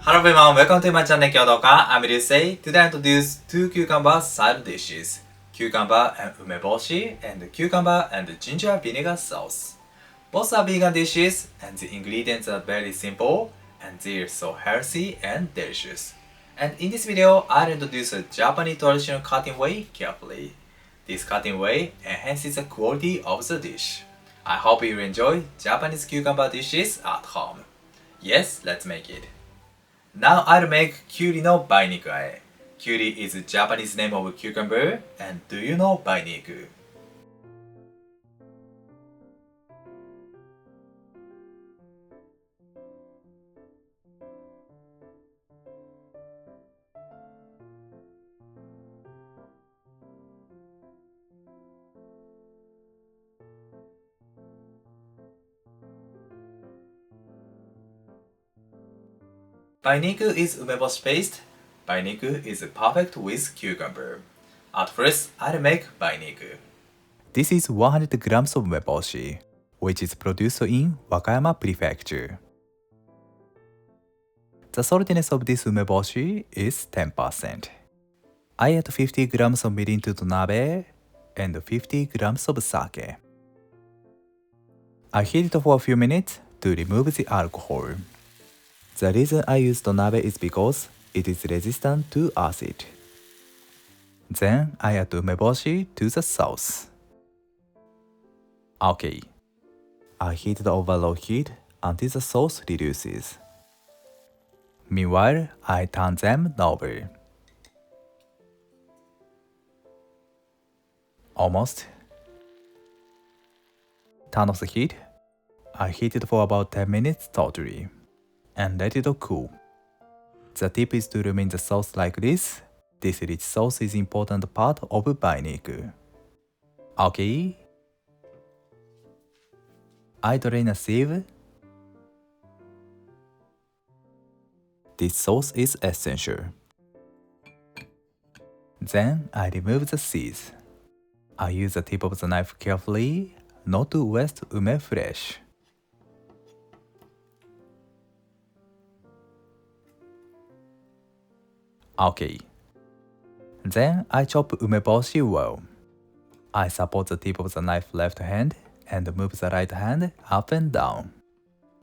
Hello everyone, welcome to my channel 共同家 I'm Ryusei. Today I introduce two cucumber side dishes. Cucumber and umeboshi and cucumber and ginger vinegar sauce. Both are vegan dishes and the ingredients are very simple and they're so healthy and delicious. And in this video, I'll introduce a Japanese traditional cutting way carefully. This cutting way enhances the quality of the dish. I hope you enjoy Japanese cucumber dishes at home. Yes, let's make it. Now I'll make Kyuri no Bainiku ae. Kyuri is the Japanese name of cucumber, and do you know Bainiku? Bainiku is umeboshi paste. Bainiku is perfect with cucumber. At first, I'll make bainiku. This is 100 grams of umeboshi, which is produced in Wakayama Prefecture. The saltiness of this umeboshi is 10%. I add 50 grams of mirin to the nabe and 50 grams of sake. I heat it for a few minutes to remove the alcohol. The reason I use the nabe is because it is resistant to acid. Then I add umeboshi to the sauce. Okay. I heat it over low heat until the sauce reduces. Meanwhile, I turn them over. Almost. Turn off the heat. I heat it for about 10 minutes totally and let it cool. The tip is to remain the sauce like this. This rich sauce is important part of Bainiku. Okay. I drain a sieve. This sauce is essential. Then I remove the seeds. I use the tip of the knife carefully, not to waste ume flesh. Okay. Then I chop umeboshi well. I support the tip of the knife left hand and move the right hand up and down.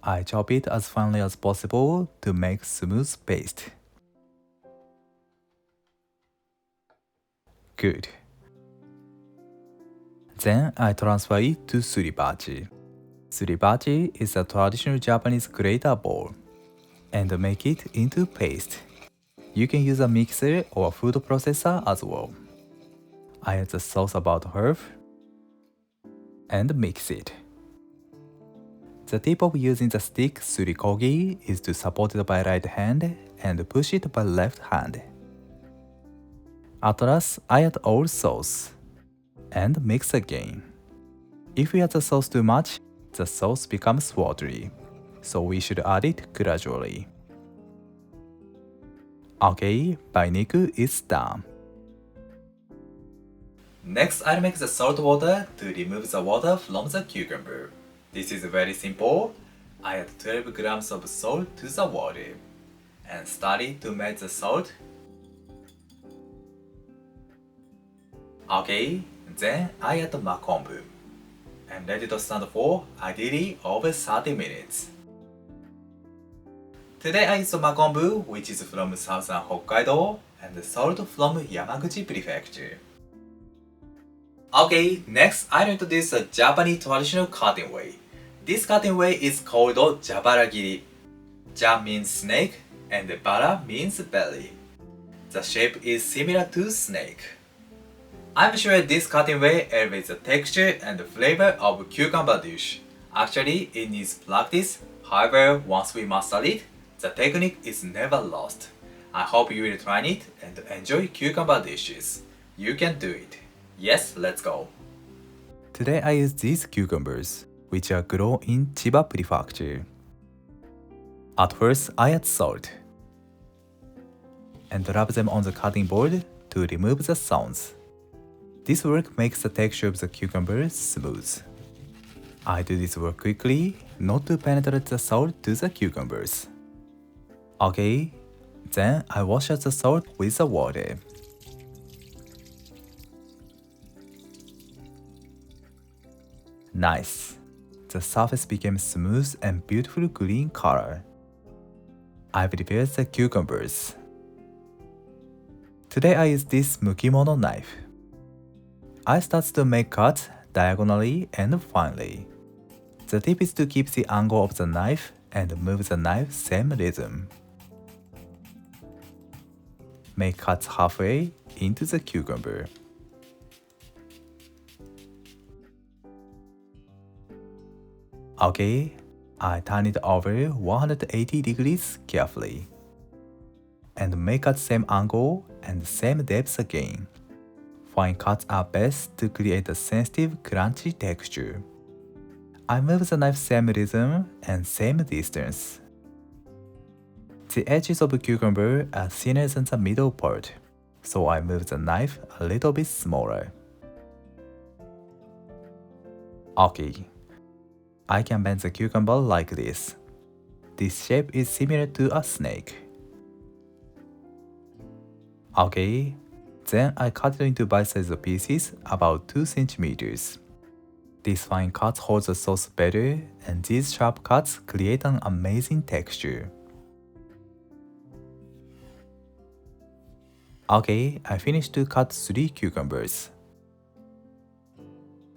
I chop it as finely as possible to make smooth paste. Good. Then I transfer it to suribachi. Suribachi is a traditional Japanese grater bowl and make it into paste. You can use a mixer or a food processor as well. I add the sauce about half and mix it. The tip of using the stick surikogi is to support it by right hand and push it by left hand. At last, I add all sauce and mix again. If we add the sauce too much, the sauce becomes watery, so we should add it gradually. Okay, bainiku is done. Next, I'll make the salt water to remove the water from the cucumber. This is very simple. I add 12 grams of salt to the water and study to melt the salt. Okay, then I add Konbu and let it stand for ideally over 30 minutes. Today I used Konbu, which is from southern Hokkaido, and salt from Yamaguchi Prefecture. Okay, next I'll introduce the Japanese traditional cutting way. This cutting way is called Jabara kiri. Ja means snake and bara means belly. The shape is similar to snake. I'm sure this cutting way elevates the texture and flavor of cucumber dish. Actually, it needs practice. However, once we master it, the technique is never lost. I hope you will try it and enjoy cucumber dishes. You can do it. Yes, let's go. Today I use these cucumbers, which are grown in Chiba Prefecture. At first, I add salt and rub them on the cutting board to remove the stones. This work makes the texture of the cucumber smooth. I do this work quickly, not to penetrate the salt to the cucumbers. Okay, then I wash out the salt with the water. Nice. The surface became smooth and beautiful green color. I prepared the cucumbers. Today I use this mukimono knife. I start to make cuts diagonally and finely. The tip is to keep the angle of the knife and move the knife same rhythm. Make cuts halfway into the cucumber. Okay, I turn it over 180 degrees carefully. And make at same angle and same depth again. Fine cuts are best to create a sensitive, crunchy texture. I move the knife same rhythm and same distance. The edges of the cucumber are thinner than the middle part, so I move the knife a little bit smaller. Okay, I can bend the cucumber like this. This shape is similar to a snake. Okay, then I cut it into bite-sized pieces about 2 cm. These fine cuts hold the sauce better, and these sharp cuts create an amazing texture. Okay, I finished to cut 3 cucumbers.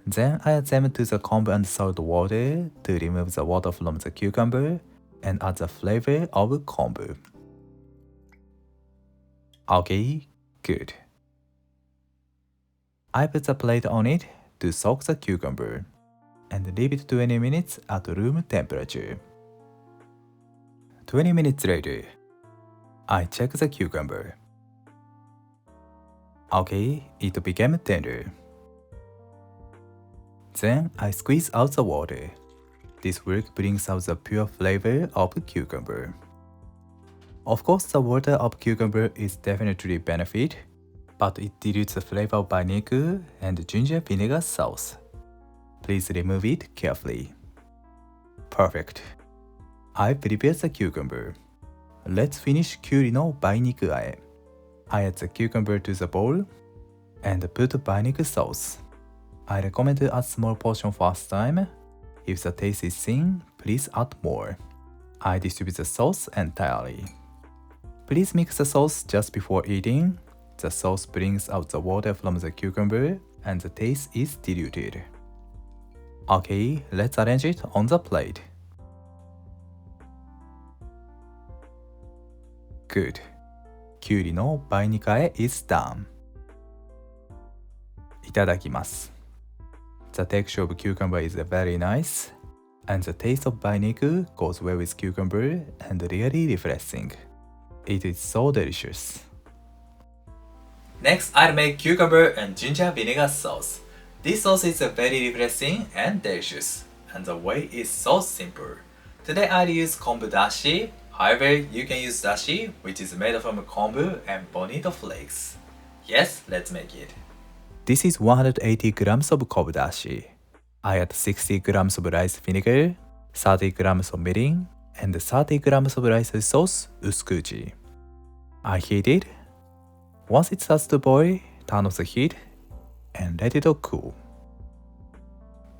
Then I add them to the kombu and salt water to remove the water from the cucumber and add the flavor of kombu. Okay, good. I put the plate on it to soak the cucumber and leave it 20 minutes at room temperature. 20 minutes later, I check the cucumber. Okay, it became tender. Then I squeeze out the water. This work brings out the pure flavor of cucumber. Of course, the water of cucumber is definitely benefit, but it dilutes the flavor of Bainiku and ginger vinegar sauce. Please remove it carefully. Perfect. I prepared the cucumber. Let's finish kyuri no Bainiku ae. I add the cucumber to the bowl and put Bainiku sauce. I recommend to add small portion first time. If the taste is thin, please add more. I distribute the sauce entirely. Please mix the sauce just before eating. The sauce brings out the water from the cucumber and the taste is diluted. Okay, let's arrange it on the plate. Good. Kyuri no bainikae is done. いただきます。The texture of cucumber is very nice, and the taste of Bainiku goes well with cucumber and really refreshing. It is so delicious. Next, I'll make cucumber and ginger vinegar sauce. This sauce is very refreshing and delicious, and the way is so simple. Today I'll use konbu dashi. However, you can use dashi, which is made from konbu and bonito flakes. Yes, let's make it. This is 180 grams of konbu dashi. I add 60 grams of rice vinegar, 30 grams of mirin, and 30 grams of rice sauce, usukuchi. I heat it. Once it starts to boil, turn off the heat and let it cool.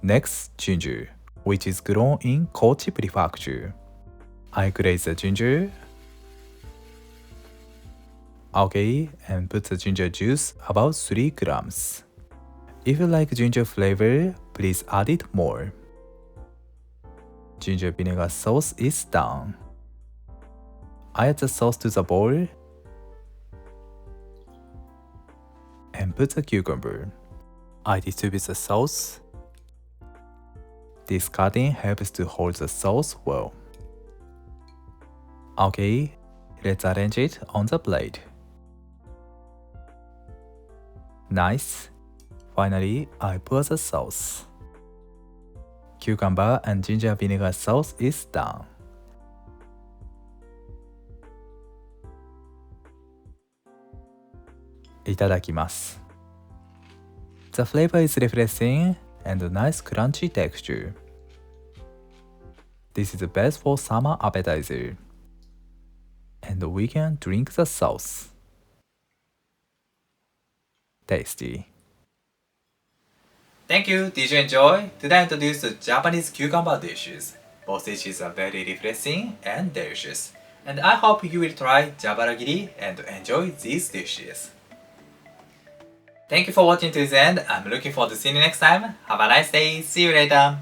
Next, ginger, which is grown in Kochi Prefecture. I grate the ginger. Okay, and put the ginger juice about 3 grams. If you like ginger flavor, please add it more. Ginger vinegar sauce is done. I add the sauce to the bowl and put the cucumber. I distribute the sauce. This cutting helps to hold the sauce well. Okay, let's arrange it on the plate. Nice. Finally, I pour the sauce. Cucumber and ginger vinegar sauce is done. Itadakimasu. The flavor is refreshing and a nice crunchy texture. This is best for summer appetizer. and we can drink the sauce. Tasty. Thank you. Did you enjoy? Today I introduced the Japanese cucumber dishes. Both dishes are very refreshing and delicious. And I hope you will try Jabara giri and enjoy these dishes. Thank you for watching to the end. I'm looking forward to seeing you next time. Have a nice day. See you later.